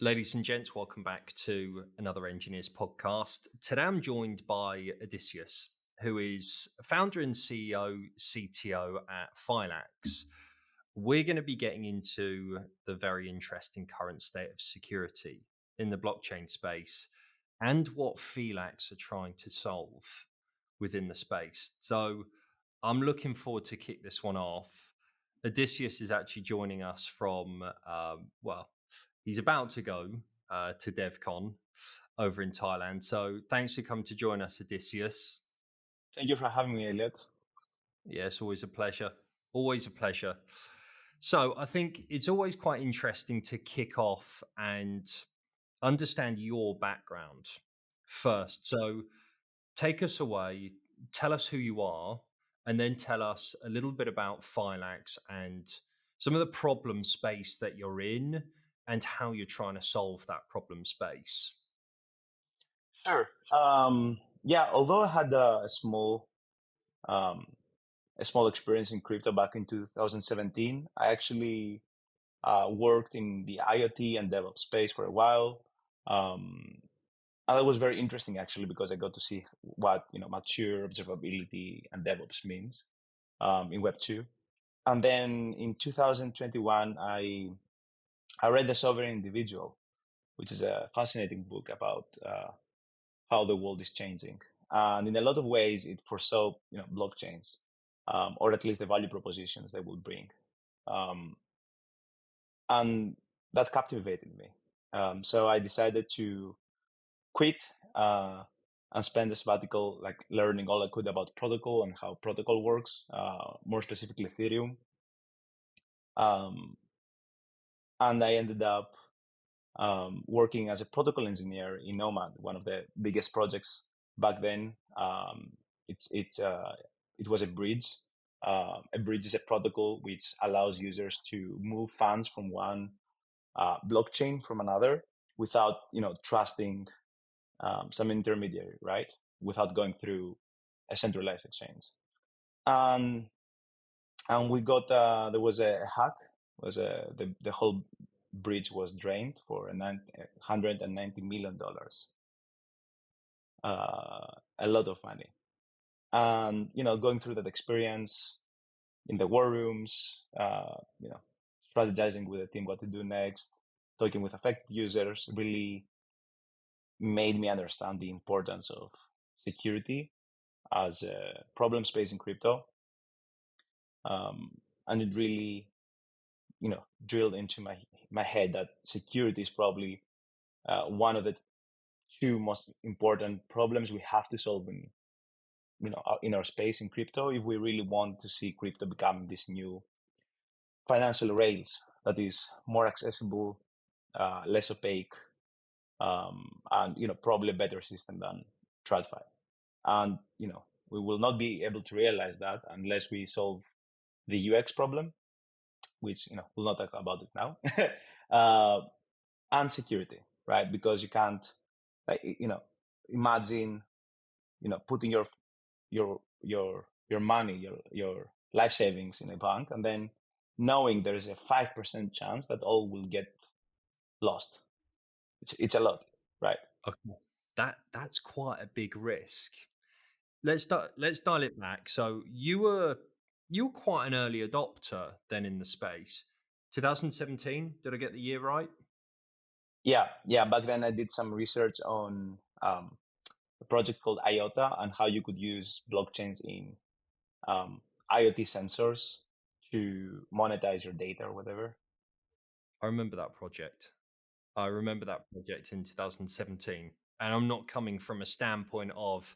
Ladies and gents, welcome back to another Engineers podcast. Today I'm joined by Odysseas, who is founder and CEO, CTO at Phylax. We're going to be getting into the very interesting current state of security in the blockchain space and what Phylax are trying to solve within the space. So I'm looking forward to kick this one off. Odysseas is actually joining us from, he's about to go to DevCon over in Thailand. So thanks for coming to join us, Odysseas. Thank you for having me, Elliot. Yeah, it's always a pleasure. Always a pleasure. So I think it's always quite interesting to kick off and understand your background first. So take us away, tell us who you are, and then tell us a little bit about Phylax and some of the problem space that you're in and how you're trying to solve that problem space. Sure. Although I had um, a small experience in crypto back in 2017, I actually worked in the IoT and DevOps space for a while. And that was very interesting actually because I got to see what mature observability and DevOps means in Web 2. And then in 2021, I read The Sovereign Individual, which is a fascinating book about how the world is changing. And in a lot of ways, it foresaw blockchains, or at least the value propositions they would bring. And that captivated me. So I decided to quit and spend a sabbatical like learning all I could about protocol and how protocol works, more specifically Ethereum. And I ended up working as a protocol engineer in Nomad, one of the biggest projects back then. It was a bridge. A bridge is a protocol which allows users to move funds from one blockchain from another without trusting some intermediary, right? Without going through a centralized exchange. And we got there was a hack. The whole bridge was drained for $190 million, a lot of money. And going through that experience in the war rooms, strategizing with the team what to do next, talking with affected users, really made me understand the importance of security as a problem space in crypto. And it really drilled into my head that security is probably one of the two most important problems we have to solve in our space in crypto if we really want to see crypto become this new financial rails that is more accessible, less opaque, and probably a better system than TradFi. And we will not be able to realize that unless we solve the UX problem, which we'll not talk about it now, and security, right? Because you can't, imagine, putting your money, your life savings in a bank, and then knowing there is a 5% chance that all will get lost. It's a lot, right? Okay. That's quite a big risk. Let's dial it back. So you were quite an early adopter then in the space. 2017, did I get the year right? Yeah. Back then, I did some research on a project called IOTA and how you could use blockchains in IoT sensors to monetize your data or whatever. I remember that project. In 2017. And I'm not coming from a standpoint of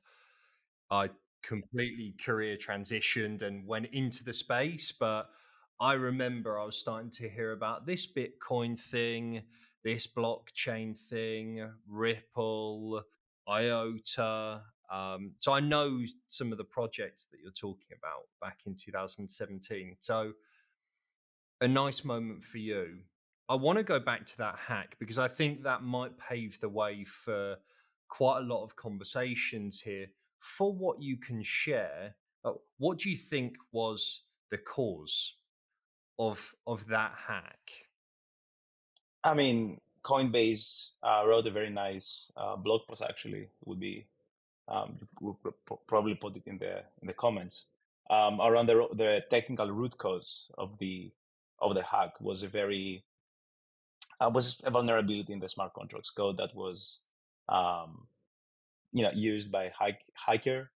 I completely career transitioned and went into the space, but I remember I was starting to hear about this Bitcoin thing, this blockchain thing, Ripple, IOTA. So I know some of the projects that you're talking about back in 2017. So a nice moment for you. I want to go back to that hack because I think that might pave the way for quite a lot of conversations here. For what you can share, what do you think was the cause of that hack? I mean, Coinbase wrote a very nice blog post. Actually, it would be we'll probably put it in the comments around the technical root cause of the hack was was a vulnerability in the smart contracts code that was um, used by hacker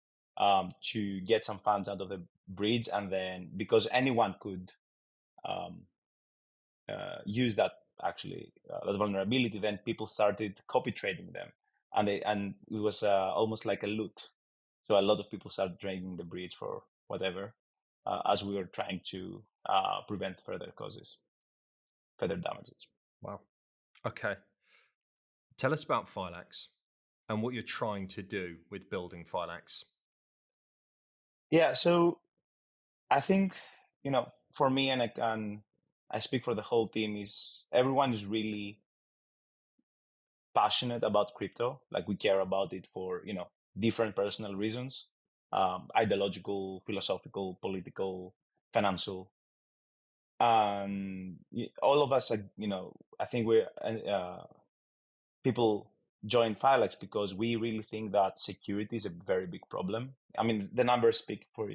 to get some funds out of the bridge, and then because anyone could um, use that actually that vulnerability, then people started copy trading them, and it was almost like a loot. So a lot of people started draining the bridge for whatever, as we were trying to prevent further damages. Wow. Okay. Tell us about Phylax and what you're trying to do with building Phylax. Yeah, so I think for me, and I speak for the whole team, is everyone is really passionate about crypto. Like we care about it for different personal reasons, ideological, philosophical, political, financial, and all of us are, I think we're people join Phylax because we really think that security is a very big problem. I mean, the numbers speak for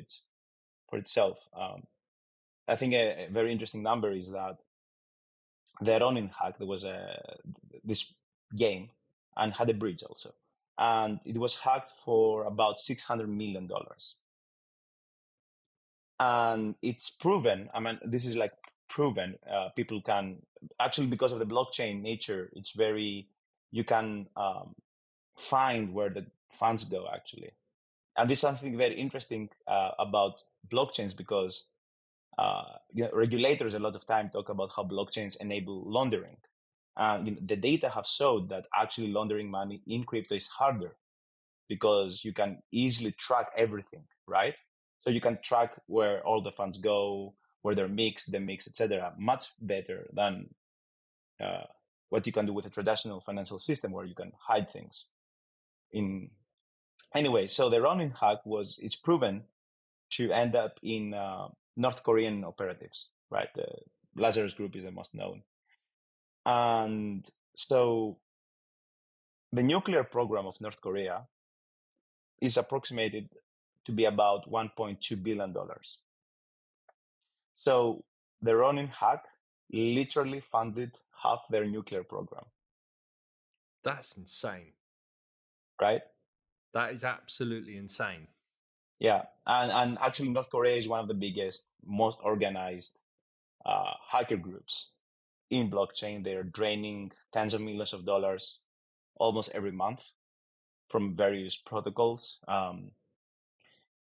itself. I think a very interesting number is that their own in hack, there was this game and had a bridge also, and it was hacked for about $600 million. And it's proven. I mean, this is like proven. People can actually, because of the blockchain nature, it's very you can find where the funds go actually. And this is something very interesting about blockchains because regulators a lot of time talk about how blockchains enable laundering. The data have showed that actually laundering money in crypto is harder because you can easily track everything, right? So you can track where all the funds go, where they're mixed, the mix, etc. Much better than what you can do with a traditional financial system where you can hide things. Anyway, so the running hack it's proven to end up in North Korean operatives, right? The Lazarus Group is the most known. And so the nuclear program of North Korea is approximated to be about $1.2 billion. So the Ronin hack literally funded half their nuclear program, That's insane. right? That is absolutely insane. Yeah, and actually North Korea is one of the biggest, most organized hacker groups in blockchain. They're draining tens of millions of dollars almost every month from various protocols.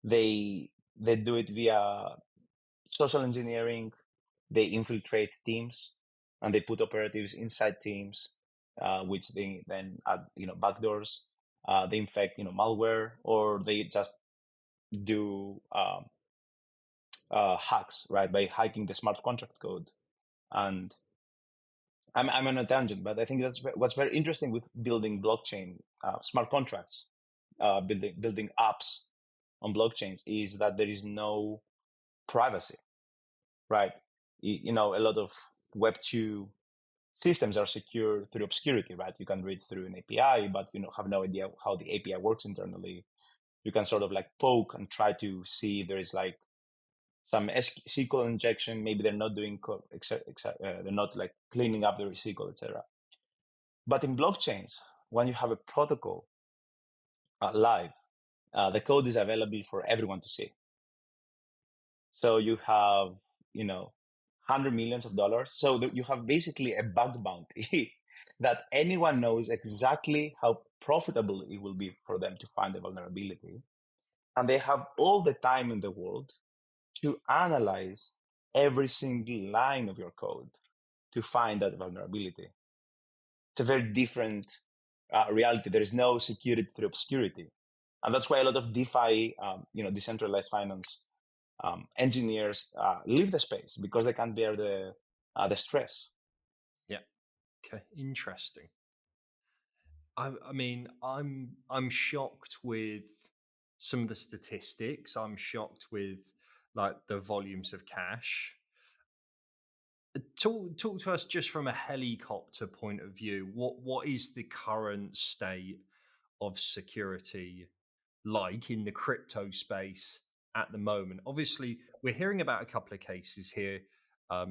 They do it via social engineering. They infiltrate teams and they put operatives inside teams, which they then add backdoors. They infect malware, or they just do hacks, right, by hacking the smart contract code. And I'm on a tangent, but I think that's what's very interesting with building blockchain smart contracts, building apps on blockchains, is that there is no privacy, right? A lot of Web2 systems are secure through obscurity, right? You can read through an API, but have no idea how the API works internally. You can sort of like poke and try to see if there is like some SQL injection. Maybe they're not doing they're not like cleaning up the SQL, etc. But in blockchains, when you have a protocol live, the code is available for everyone to see. So you have, hundred millions of dollars. So you have basically a bug bounty that anyone knows exactly how profitable it will be for them to find the vulnerability. And they have all the time in the world to analyze every single line of your code to find that vulnerability. It's a very different reality. There is no security through obscurity. And that's why a lot of DeFi, decentralized finance engineers leave the space because they can't bear the stress. Yeah. Okay. Interesting. I mean, I'm shocked with some of the statistics. I'm shocked with like the volumes of cash. Talk to us just from a helicopter point of view. What is the current state of security like in the crypto space at the moment? Obviously, we're hearing about a couple of cases here,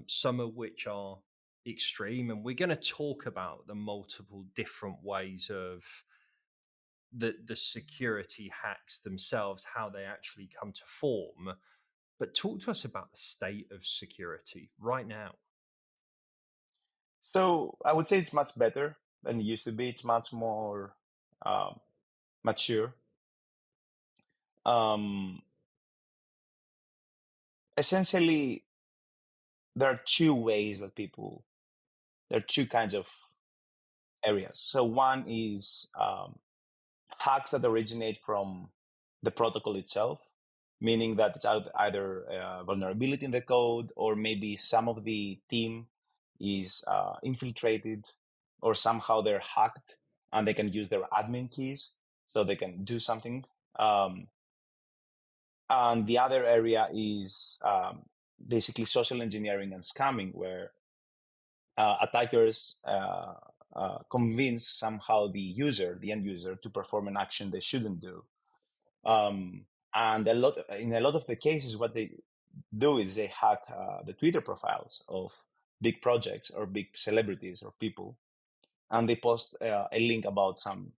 some of which are extreme, and we're going to talk about the multiple different ways of the security hacks themselves, how they actually come to form. But talk to us about the state of security right now. So I would say it's much better than it used to be. It's much more um, mature. Um, Essentially, there are two ways that there are two kinds of areas. So one is hacks that originate from the protocol itself, meaning that it's either a vulnerability in the code, or maybe some of the team is infiltrated, or somehow they're hacked and they can use their admin keys so they can do something. Um, and the other area is basically social engineering and scamming, where attackers convince somehow the end user, to perform an action they shouldn't do. And in a lot of the cases, what they do is they hack the Twitter profiles of big projects or big celebrities or people, and they post a link about some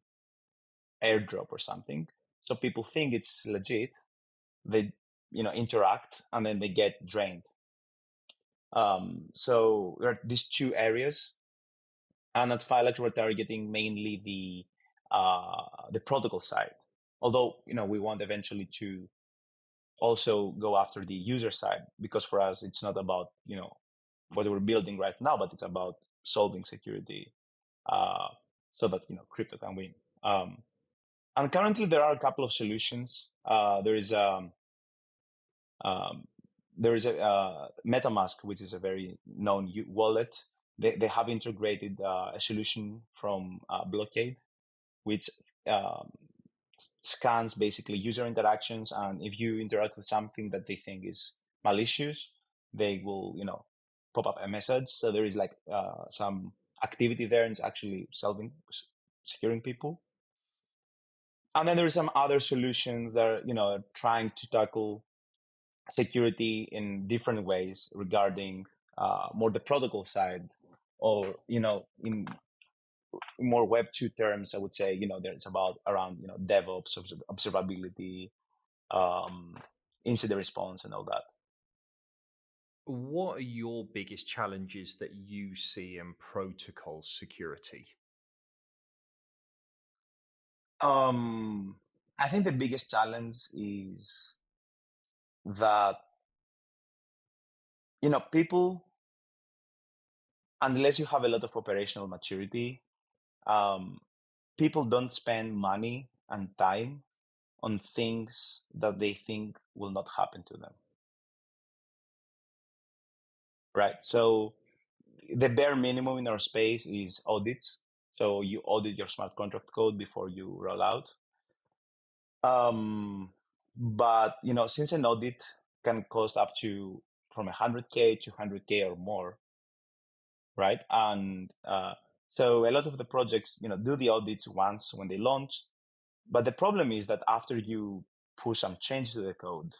airdrop or something. So people think it's legit. They, interact, and then they get drained. So there are these two areas, and at Phylax we're targeting mainly the protocol side. Although we want eventually to also go after the user side, because for us it's not about what we're building right now, but it's about solving security uh, so that crypto can win. And currently there are a couple of solutions. Um, there is a MetaMask, which is a very known wallet. They have integrated a solution from Blockade, which um, scans basically user interactions, and if you interact with something that they think is malicious, they will pop up a message. So there is like some activity there, and it's actually securing people. And then there are some other solutions that are trying to tackle security in different ways, regarding more the protocol side, or in more Web 2 terms, I would say there's about around DevOps, observability, um, incident response, and all that. What are your biggest challenges that you see in protocol security? Um, I think the biggest challenge is that people, unless you have a lot of operational maturity, um, people don't spend money and time on things that they think will not happen to them. Right. So the bare minimum in our space is audits. So you audit your smart contract code before you roll out. But since an audit can cost up to from 100K to 100K or more, right? And so a lot of the projects, do the audits once when they launch. But the problem is that after you push some change to the code,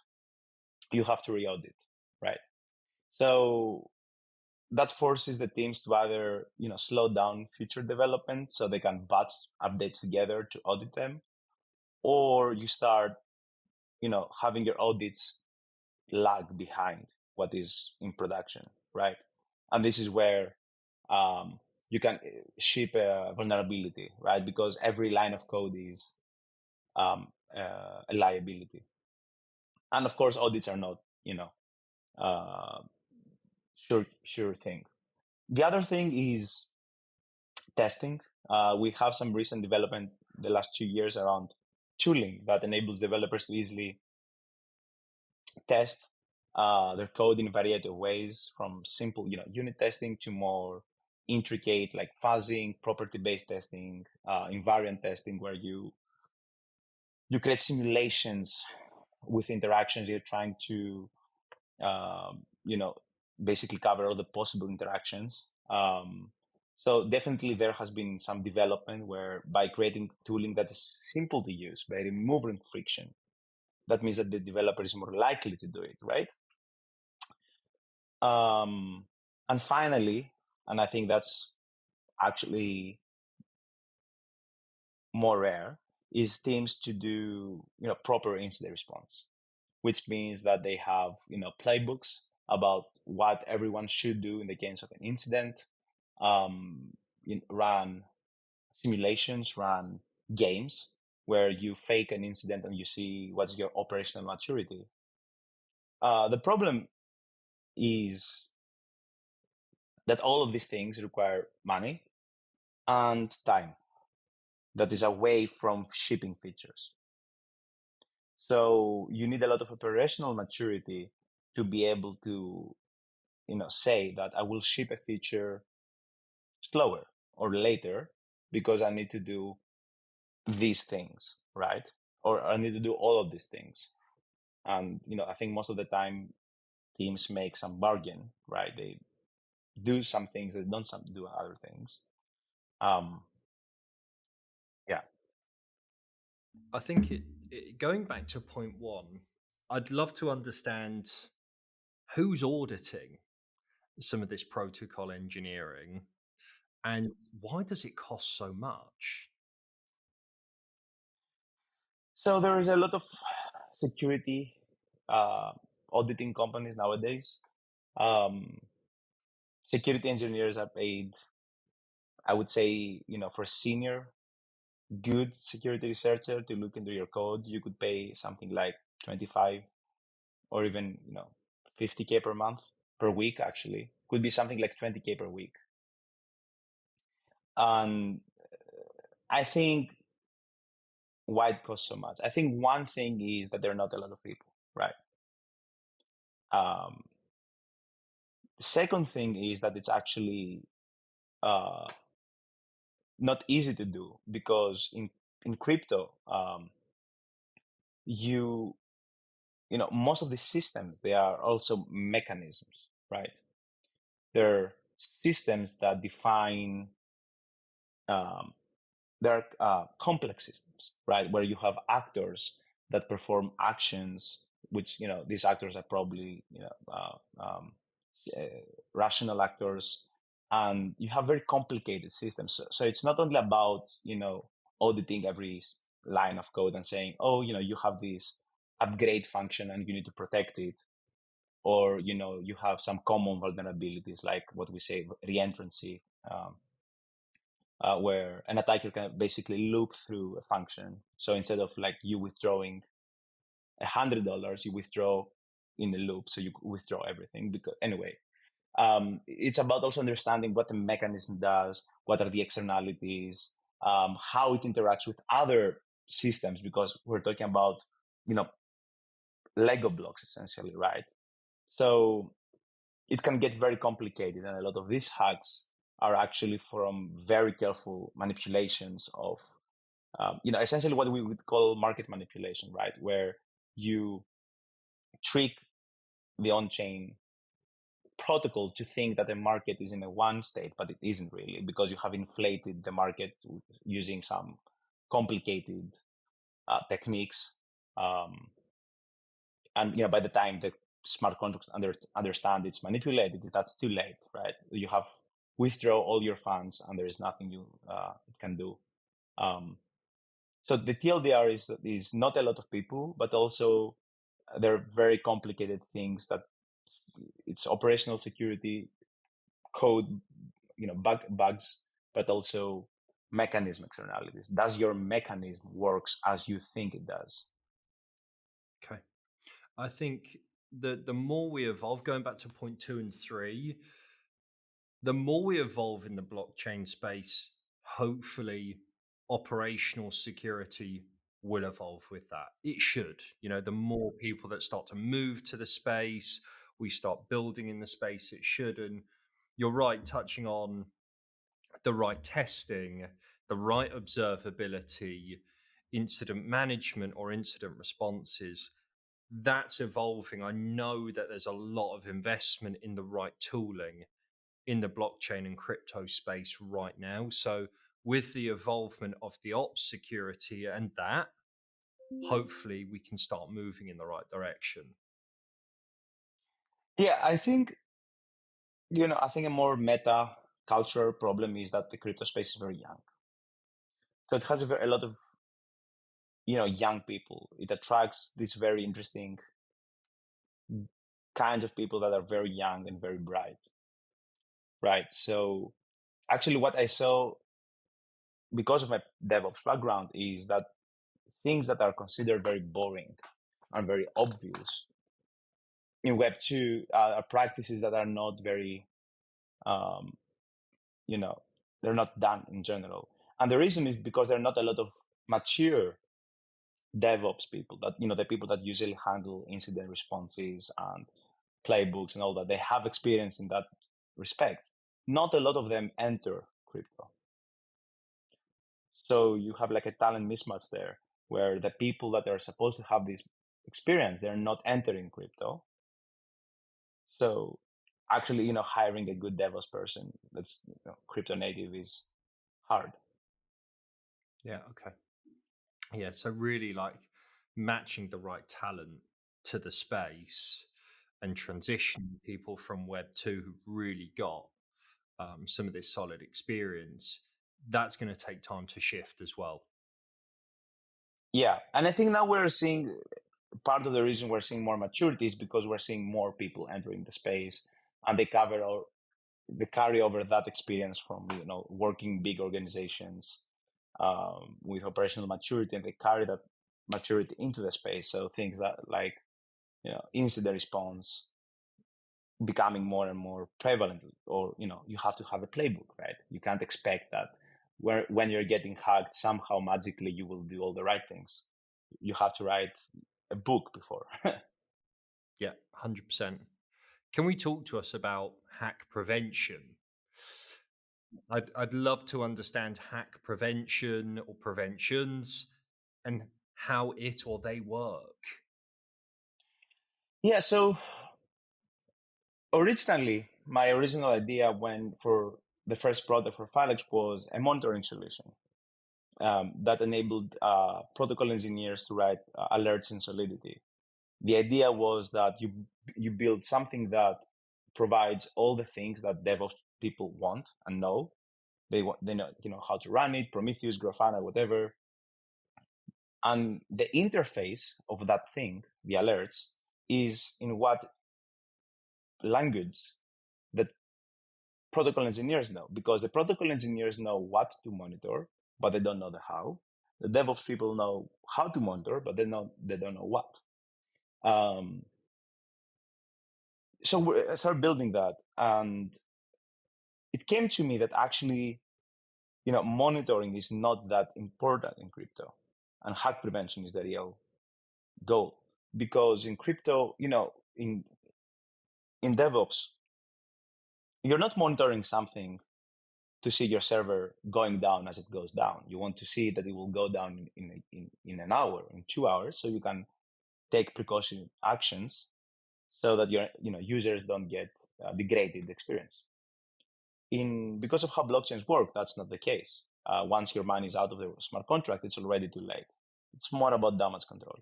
you have to re-audit, right? So that forces the teams to either slow down future development so they can batch updates together to audit them, or you start having your audits lag behind what is in production, right? And this is where you can ship a vulnerability, right? Because every line of code is a liability. And of course, audits are not uh, sure thing. The other thing is testing. We have some recent development the last 2 years around tooling that enables developers to easily test their code in a variety of ways, from simple unit testing to more intricate like fuzzing, property-based testing, invariant testing, where you create simulations with interactions you're trying to basically cover all the possible interactions. So definitely there has been some development where by creating tooling that is simple to use, by removing friction, that means that the developer is more likely to do it, right? And finally, and I think that's actually more rare, is teams to do proper incident response, which means that they have playbooks about what everyone should do in the case of an incident, run simulations, run games where you fake an incident and you see what's your operational maturity. The problem is that all of these things require money and time that is away from shipping features. So you need a lot of operational maturity to be able to say that I will ship a feature slower or later because I need to do these things, right? Or I need to do all of these things. And I think most of the time teams make some bargain, right? They do some things, they don't do other things. Yeah. I think going back to point one, I'd love to understand who's auditing some of this protocol engineering and why does it cost so much? So there is a lot of security uh, auditing companies nowadays. Um, Security engineers are paid, I would say, for a senior good security researcher to look into your code, you could pay something like 25 or even 50K per month, per week. Actually could be something like 20K per week. And I think why it costs so much, I think one thing is that there are not a lot of people, right? um, the second thing is that it's actually uh, not easy to do because in crypto, you most of the systems, they are also mechanisms, right? They're systems that define, um, they're complex systems, right? Where you have actors that perform actions, which these actors are probably uh, rational actors, and you have very complicated systems. So it's not only about auditing every line of code and saying, oh, you have this upgrade function and you need to protect it, or you have some common vulnerabilities like what we say reentrancy, where an attacker can basically look through a function. So instead of like you withdrawing $100, you withdraw in a loop, so you withdraw everything. Because anyway, it's about also understanding what the mechanism does, what are the externalities, how it interacts with other systems, because we're talking about Lego blocks essentially, right? So it can get very complicated, and a lot of these hacks are actually from very careful manipulations of essentially what we would call market manipulation, right? Where you trick the on-chain protocol to think that the market is in a one state, but it isn't really, because you have inflated the market using some complicated techniques. And by the time the smart contract understand it's manipulated, that's too late, right? You have withdraw all your funds, and there is nothing you it can do. So the TLDR is not a lot of people, but also there are very complicated things that it's operational security, code, bugs, but also mechanism externalities. Does your mechanism works as you think it does? Okay. I think the more we evolve, going back to point two and three, the more we evolve in the blockchain space, hopefully operational security will evolve with that. It should. The more people that start to move to the space, we start building in the space, it should. And you're right, touching on the right testing, the right observability, incident management or incident responses. that's evolving. I know that there's a lot of investment in the right tooling in the blockchain and crypto space right now. So with the evolvement of the ops security and that, hopefully we can start moving in the right direction. Yeah, I think, I think a more meta cultural problem is that the crypto space is very young. So it has a lot of, young people. It attracts these very interesting kinds of people that are very young and very bright, right? So actually what I saw because of my DevOps background is that things that are considered very boring and very obvious in Web 2 are practices that are not very, um, they're not done in general. And the reason is because there are not a lot of mature DevOps people that, the people that usually handle incident responses and playbooks and all that. They have experience in that respect. Not a lot of them enter crypto. So you have like a talent mismatch there where the people that are supposed to have this experience, they're not entering crypto. So actually, hiring a good DevOps person that's crypto native is hard. Yeah. Okay. Yeah. So really like matching the right talent to the space and transitioning people from Web 2 who really got some of this solid experience, that's going to take time to shift as well. Yeah. And I think now we're seeing part of the reason we're seeing more maturity is because we're seeing more people entering the space and they carry over that experience from working big organizations with operational maturity, and they carry that maturity into the space. So things that like incident response becoming more and more prevalent, or you have to have a playbook, right? You can't expect that when you're getting hacked somehow magically you will do all the right things. You have to write a book before. Yeah, 100%. Can we talk to us about hack prevention? I'd love to understand hack prevention or preventions and how it or they work. Yeah, so originally my original idea when for the first product for Phylax was a monitoring solution that enabled protocol engineers to write alerts in Solidity. The idea was that you build something that provides all the things that DevOps people want and know. They know how to run it, Prometheus, Grafana, whatever. And the interface of that thing, the alerts, is in what language that protocol engineers know, because the protocol engineers know what to monitor, but they don't know the how. The DevOps people know how to monitor, but they don't know what. So I started building that, and it came to me that actually, monitoring is not that important in crypto, and hack prevention is the real goal. Because in crypto, in DevOps, you're not monitoring something to see your server going down as it goes down. You want to see that it will go down in an hour, in 2 hours, so you can take precautionary actions so that your users don't get degraded experience. Because of how blockchains work, that's not the case. Once your money is out of the smart contract, it's already too late. It's more about damage control.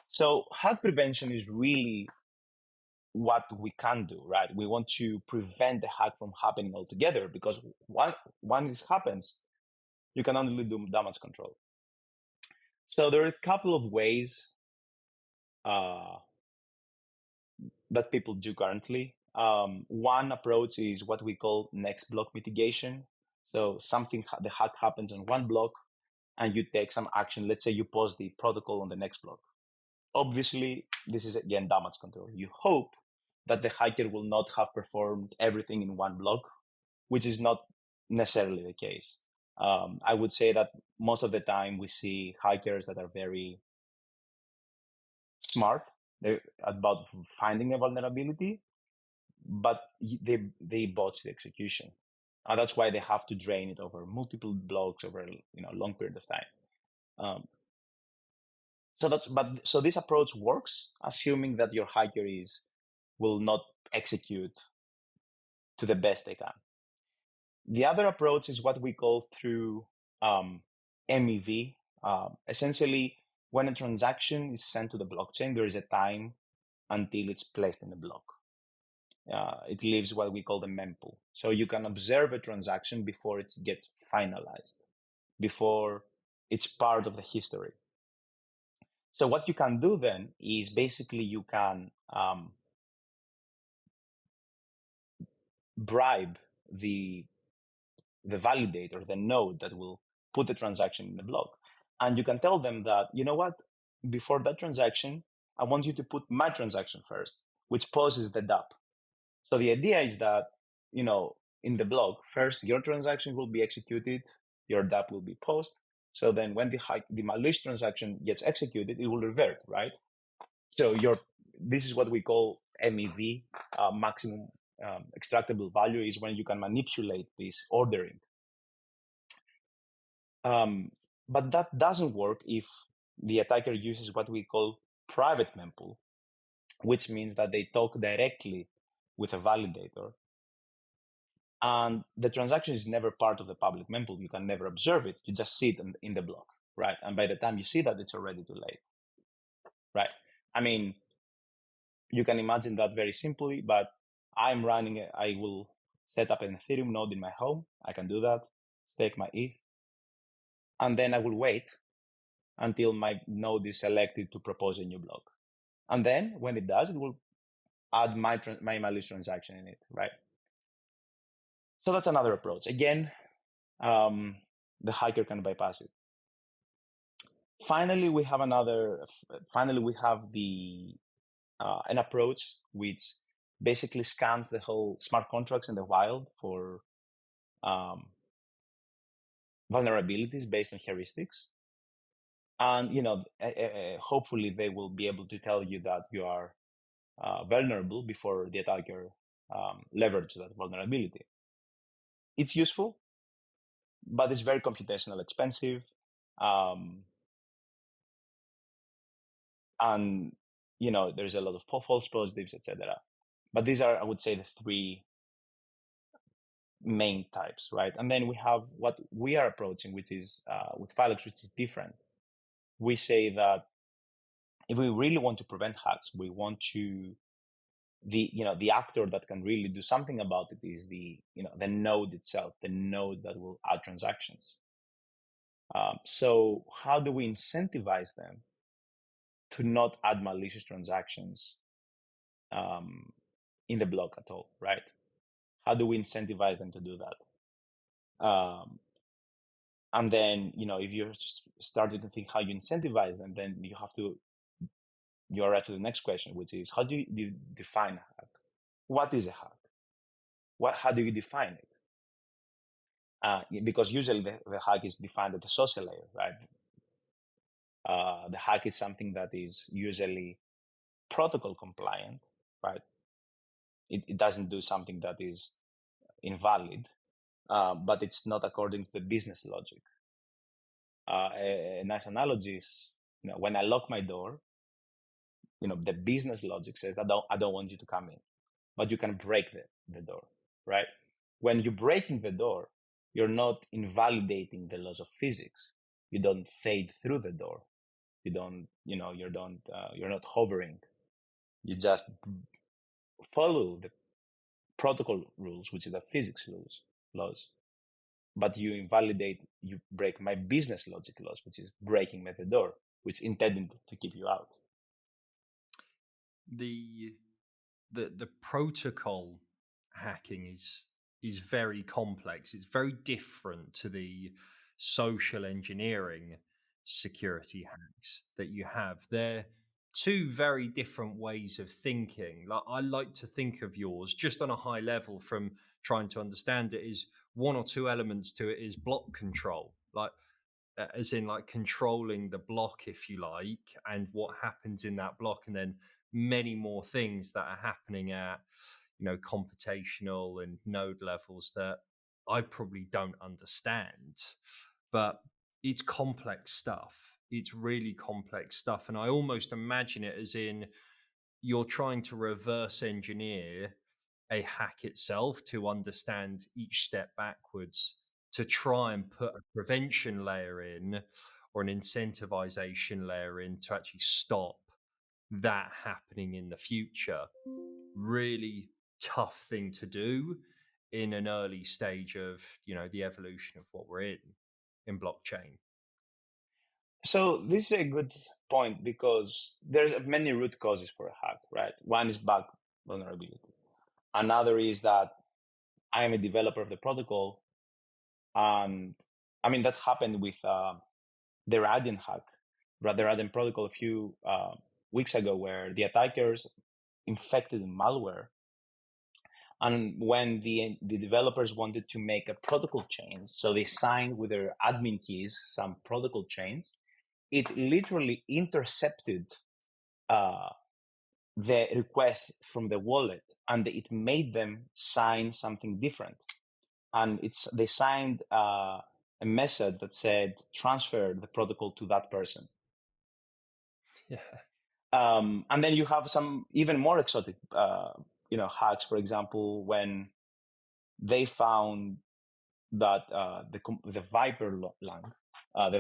So hack prevention is really what we can do, right? We want to prevent the hack from happening altogether, because once this happens, you can only do damage control. So there are a couple of ways that people do currently. One approach is what we call next block mitigation. So the hack happens on one block and you take some action. Let's say you pause the protocol on the next block. Obviously, this is again damage control. You hope that the hacker will not have performed everything in one block, which is not necessarily the case. I would say that most of the time we see hackers that are very smart about finding a vulnerability, but they botch the execution. And that's why they have to drain it over multiple blocks over a long period of time. So this approach works, assuming that your hacker will not execute to the best they can. The other approach is what we call through MEV. Essentially, when a transaction is sent to the blockchain, there is a time until it's placed in the block. It leaves what we call the mempool. So you can observe a transaction before it gets finalized, before it's part of the history. So what you can do then is basically you can bribe the validator, the node that will put the transaction in the block. And you can tell them that, you know what, before that transaction, I want you to put my transaction first, which poses the DApp. So the idea is that, in the block, first your transaction will be executed, your DApp will be posed. So then when the malicious transaction gets executed, it will revert, right? So this is what we call MEV, maximum extractable value, is when you can manipulate this ordering. But that doesn't work if the attacker uses what we call private mempool, which means that they talk directly with a validator. And the transaction is never part of the public mempool. You can never observe it. You just see it in the block, right? And by the time you see that, it's already too late, right? I mean, you can imagine that very simply, but I will set up an Ethereum node in my home. I can do that, stake my ETH, and then I will wait until my node is selected to propose a new block. And then when it does, it will add my malicious transaction in it, right? So that's another approach. Again, the hacker can bypass it. Finally, we have an approach which basically scans the whole smart contracts in the wild for vulnerabilities based on heuristics. And, hopefully they will be able to tell you that you are vulnerable before the attacker leverages that vulnerability. It's useful, but it's very computational expensive. And, there's a lot of false positives, etc. But these are, I would say, the three main types, right? And then we have what we are approaching, which is with Phylax, which is different. We say that if we really want to prevent hacks, we want to the actor that can really do something about it is the node itself, the node that will add transactions. So how do we incentivize them to not add malicious transactions in the block at all, right? How do we incentivize them to do that? And then, if you're starting to think how you incentivize them, then you're right to the next question, which is how do you define a hack? What is a hack? How do you define it? Because usually the hack is defined at the social layer, right? The hack is something that is usually protocol compliant, right? It doesn't do something that is invalid, but it's not according to the business logic. A nice analogy is, when I lock my door, the business logic says that I don't want you to come in, but you can break the door, right? When you're breaking the door, you're not invalidating the laws of physics. You don't fade through the door. You don't, you're not hovering. You just follow the protocol rules, which is the physics laws. But you break my business logic laws, which is breaking the door, which is intended to keep you out. The protocol hacking is very complex. It's very different to the social engineering security hacks that you have. They're two very different ways of thinking. Like, I like to think of yours just on a high level from trying to understand it, is one or two elements to it is block control, like as in like controlling the block, if you like, and what happens in that block, and then many more things that are happening at computational and node levels that I probably don't understand. But it's complex stuff. it's really complex stuff, and I almost imagine it as in you're trying to reverse engineer a hack itself to understand each step backwards to try and put a prevention layer in or an incentivization layer in to actually stop that happening in the future. Really tough thing to do in an early stage of, the evolution of what we're in blockchain. So this is a good point because there's many root causes for a hack, right? One is bug vulnerability. Another is that I am a developer of the protocol, and I mean that happened with the Radeon hack, the Radeon protocol a few weeks ago, where the attackers infected malware. And when the developers wanted to make a protocol change, so they signed with their admin keys some protocol change, it literally intercepted the request from the wallet, and it made them sign something different. And they signed a message that said transfer the protocol to that person. Yeah. And then you have some even more exotic hacks. For example, when they found that the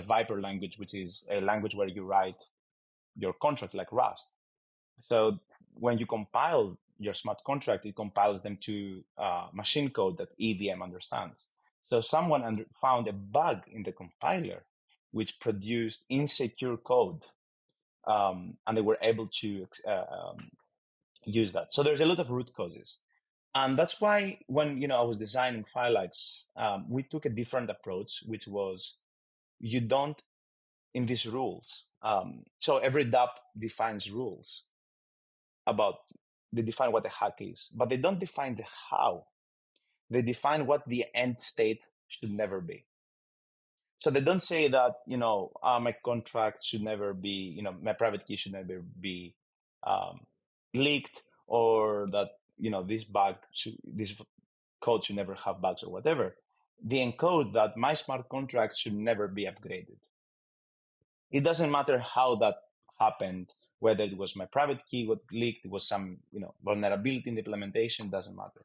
Viper language, which is a language where you write your contract like Rust. So when you compile your smart contract, it compiles them to machine code that EVM understands. So someone found a bug in the compiler which produced insecure code, and they were able to use that. So there's a lot of root causes. And that's why when I was designing Phylax, we took a different approach, which was you don't in these rules. So every DApp defines rules they define what a hack is, but they don't define the how. They define what the end state should never be. So they don't say that my contract should never be, my private key should never be leaked, or that this code should never have bugs or whatever. They encode that my smart contract should never be upgraded. It doesn't matter how that happened, whether it was my private key got leaked, it was some vulnerability in the implementation, doesn't matter.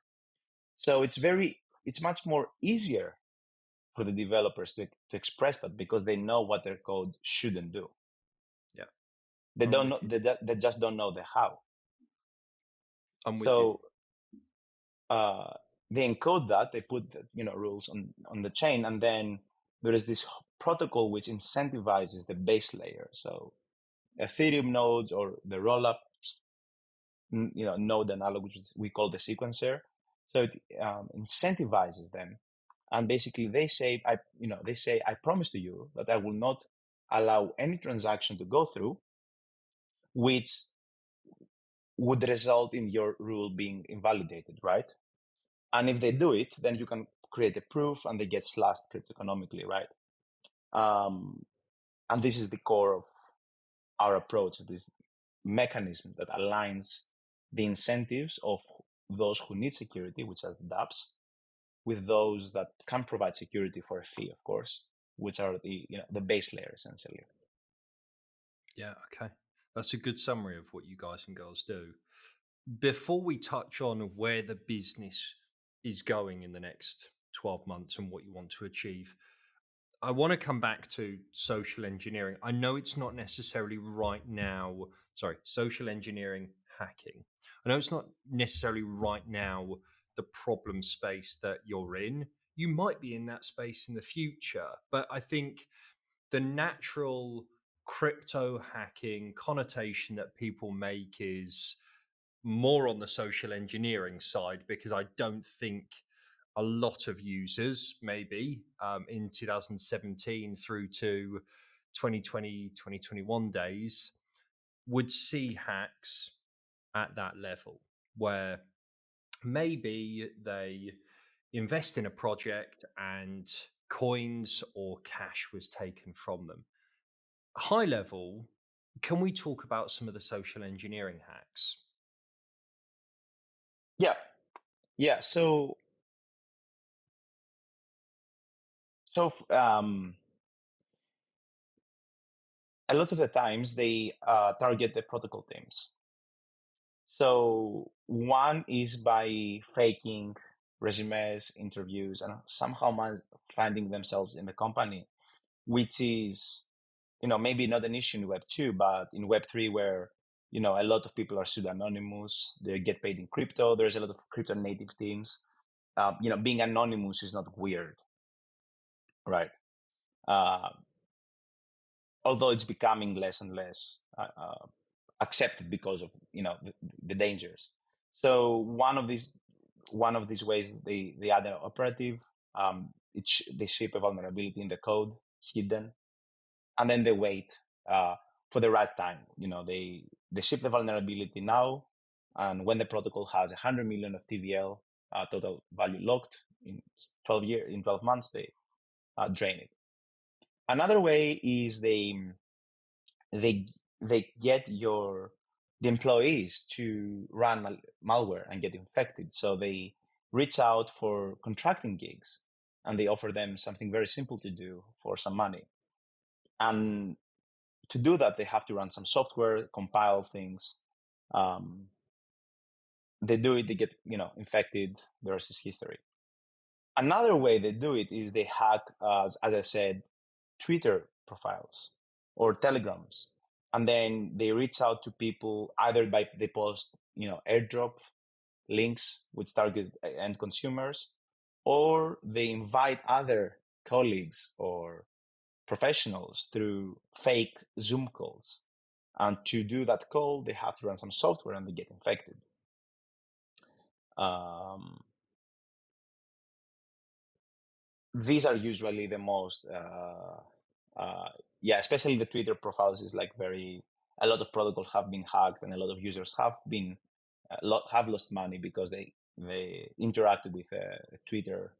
So it's much more easier for the developers to express that because they know what their code shouldn't do. Yeah, they don't know. They just don't know the how. I'm with so they encode that, they put rules on the chain, and then there is this protocol which incentivizes the base layer. So Ethereum nodes or the rollup node analog, which we call the sequencer. So it incentivizes them, and basically they say, I promise to you that I will not allow any transaction to go through which would result in your rule being invalidated, right? And if they do it, then you can create a proof and they get slashed cryptoeconomically, right? And this is the core of our approach, this mechanism that aligns the incentives of those who need security, which are the dApps, with those that can provide security for a fee, of course, which are the base layer, essentially. Yeah, okay. That's a good summary of what you guys and girls do. Before we touch on where the business is going in the next 12 months and what you want to achieve, I want to come back to social engineering. I know it's not necessarily right now, social engineering hacking. I know it's not necessarily right now the problem space that you're in. You might be in that space in the future, but I think the natural crypto hacking connotation that people make is more on the social engineering side, because I don't think a lot of users, maybe in 2017 through to 2020, 2021 days, would see hacks at that level where maybe they invest in a project and coins or cash was taken from them. High level, can we talk about some of the social engineering hacks? Yeah. So a lot of the times they target the protocol teams. So one is by faking resumes, interviews, and somehow finding themselves in the company, which is, maybe not an issue in Web 2, but in Web 3, where, a lot of people are pseudonymous, they get paid in crypto. There's a lot of crypto native teams. Being anonymous is not weird, right? Uh, Although it's becoming less and less accepted because of the dangers. So one of these ways they add an operative. They ship a vulnerability in the code hidden, and then they wait for the right time. They ship the vulnerability now, and when the protocol has 100 million of TVL total value locked in 12 months, they drain it. Another way is they get the employees to run malware and get infected. So they reach out for contracting gigs, and they offer them something very simple to do for some money. And to do that, they have to run some software, compile things. They do it, they get infected. The rest is history. Another way they do it is they hack, as I said, Twitter profiles or Telegrams, and then they reach out to people either by they post airdrop links which target end consumers, or they invite other colleagues or professionals through fake Zoom calls. And to do that call, they have to run some software and they get infected. These are usually the most especially the Twitter profiles is like a lot of protocols have been hacked, and a lot of users have lost money because they interacted with a Twitter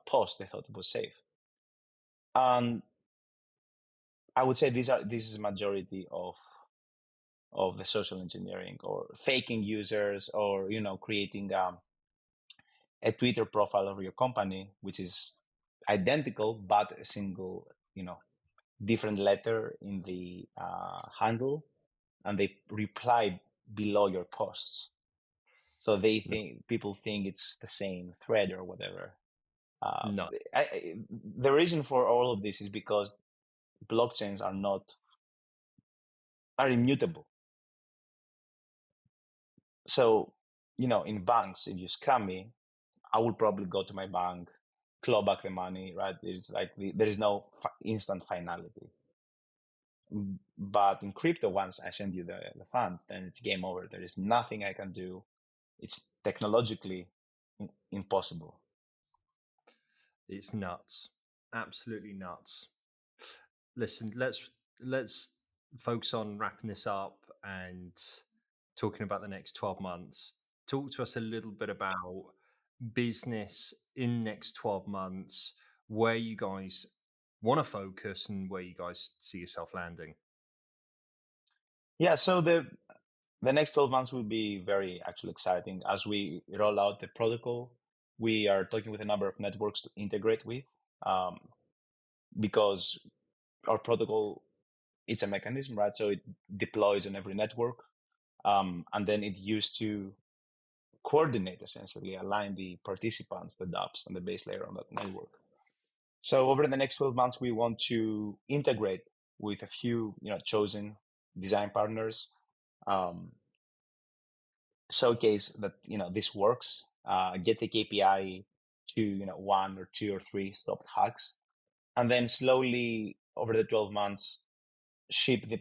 post they thought it was safe. And I would say this is a majority of the social engineering, or faking users, or creating a Twitter profile of your company which is identical but a single different letter in the handle, and they reply below your posts, so people think it's the same thread or whatever. No. The reason for all of this is because blockchains are immutable. So in banks, if you scam me, I will probably go to my bank, claw back the money, right? It's like there is no instant finality. But in crypto, once I send you the fund, then it's game over. There is nothing I can do. It's technologically impossible. It's nuts. Absolutely nuts. Listen, let's focus on wrapping this up and talking about the next 12 months. Talk to us a little bit about business in next 12 months, where you guys want to focus and where you guys see yourself landing. Yeah, so the next 12 months will be very actually exciting as we roll out the protocol. We are talking with a number of networks to integrate with, because our protocol, it's a mechanism, right? So it deploys on every network, and then it used to coordinate, essentially align the participants, the dApps, and the base layer on that network. So over the next 12 months, we want to integrate with a few chosen design partners, showcase that this works, get the KPI to 1 or 2 or 3 stopped hacks, and then slowly over the 12 months ship the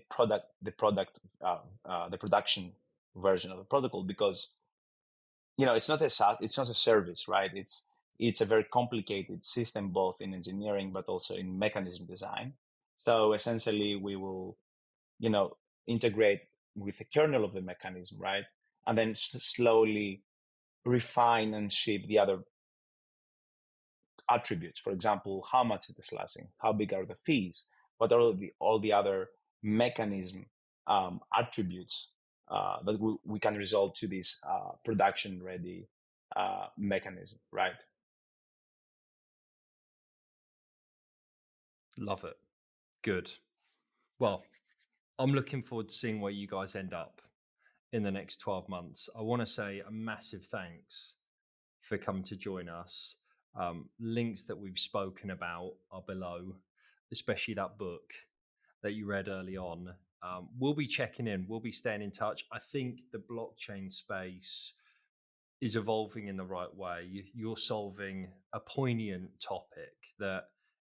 production version of the protocol, because it's not a service, right? It's a very complicated system, both in engineering but also in mechanism design. So essentially we will integrate with the kernel of the mechanism, right? And then slowly refine and shape the other attributes. For example, how much is the slashing? How big are the fees? What are all the other mechanism attributes that we can result to this production-ready mechanism, right? Love it. Good. well, I'm looking forward to seeing where you guys end up in the next 12 months. I want to say a massive thanks for coming to join us. Links that we've spoken about are below, especially that book that you read early on. We'll be checking in, we'll be staying in touch. I think the blockchain space is evolving in the right way. You're solving a poignant topic that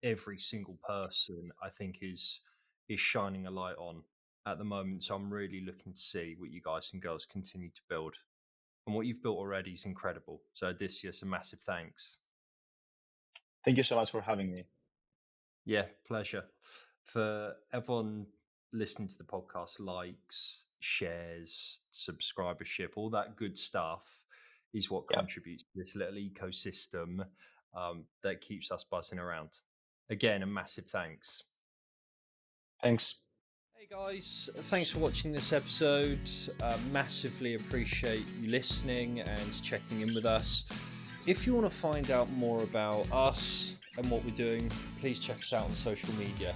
every single person, I think, is shining a light on at the moment. So I'm really looking to see what you guys and girls continue to build. And what you've built already is incredible. So Odysseas, a massive thanks. Thank you so much for having me. Yeah, pleasure. For everyone listening to the podcast, likes, shares, subscribership, all that good stuff is what Yeah, contributes to this little ecosystem that keeps us buzzing around. Again, a massive thanks. thanks. Hey guys, thanks for watching this episode. Massively appreciate you listening and checking in with us. If you want to find out more about us and what we're doing, please check us out on social media.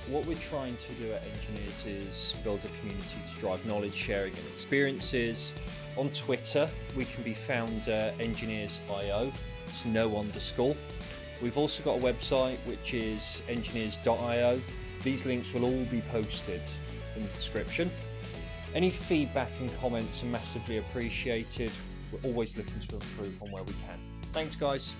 What we're trying to do at Engineers is build a community to drive knowledge sharing and experiences. On Twitter, we can be found Engineers.io. It's no underscore. We've also got a website which is engineers.io. These links will all be posted in the description. Any feedback and comments are massively appreciated. We're always looking to improve on where we can. Thanks, guys.